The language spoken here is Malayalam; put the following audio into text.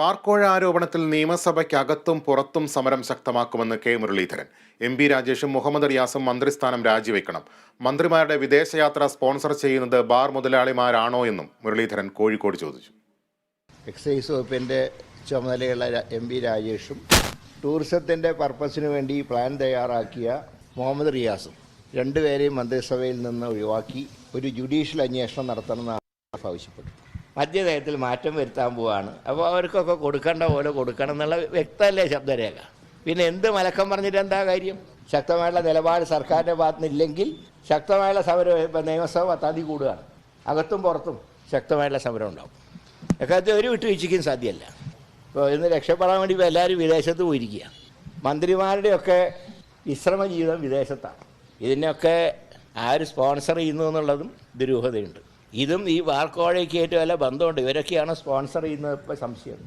ബാർക്കോഴ ആരോപണത്തിൽ നിയമസഭയ്ക്കകത്തും പുറത്തും സമരം ശക്തമാക്കുമെന്ന് കെ മുരളീധരൻ. എം.പി. രാജേഷും മുഹമ്മദ് റിയാസും മന്ത്രിസ്ഥാനം രാജിവെക്കണം. മന്ത്രിമാരുടെ വിദേശയാത്ര സ്പോൺസർ ചെയ്യുന്നത് ബാർ മുതലാളിമാരാണോ എന്നും മുരളീധരൻ കോഴിക്കോട് ചോദിച്ചു. എക്സൈസ് വകുപ്പിൻ്റെ ചുമതലയുള്ള എം.പി. രാജേഷും ടൂറിസത്തിൻ്റെ പർപ്പസിന് വേണ്ടി പ്ലാൻ തയ്യാറാക്കിയ മുഹമ്മദ് റിയാസും രണ്ടുപേരെയും മന്ത്രിസഭയിൽ നിന്ന് ഒഴിവാക്കി ഒരു ജുഡീഷ്യൽ അന്വേഷണം നടത്തണമെന്നാണ് ആവശ്യപ്പെട്ടു. മദ്യനയത്തിൽ മാറ്റം വരുത്താൻ പോവാണ്. അപ്പോൾ അവർക്കൊക്കെ കൊടുക്കേണ്ട പോലെ കൊടുക്കണം എന്നുള്ള വ്യക്തമല്ലേ ശബ്ദരേഖ. പിന്നെ എന്ത് മലക്കം പറഞ്ഞിട്ട് എന്താ കാര്യം? ശക്തമായുള്ള നിലപാട് സർക്കാരിൻ്റെ ഭാഗത്തുനിന്നില്ലെങ്കിൽ ശക്തമായുള്ള സമരം ഇപ്പം നിയമസഭ 10 തീയതി കൂടുകയാണ്. അകത്തും പുറത്തും ശക്തമായുള്ള സമരം ഉണ്ടാവും. എക്കാലത്ത് ഒരു വിട്ടുവീഴ്ചയ്ക്കും സാധ്യമല്ല. ഇപ്പോൾ ഇന്ന് രക്ഷപ്പെടാൻ വേണ്ടി ഇപ്പോൾ എല്ലാവരും വിദേശത്ത് പോയിരിക്കുക. മന്ത്രിമാരുടെയൊക്കെ വിശ്രമ ജീവിതം വിദേശത്താണ്. ഇതിനൊക്കെ ആര് സ്പോൺസർ ചെയ്യുന്നു എന്നുള്ളതും ദുരൂഹതയുണ്ട്. ഇതും ഈ ബാർക്കോഴയ്ക്ക് ഏറ്റവും വല്ല ബന്ധമുണ്ട്. ഇവരൊക്കെയാണ് സ്പോൺസർ ചെയ്യുന്നത്. ഇപ്പോൾ സംശയം.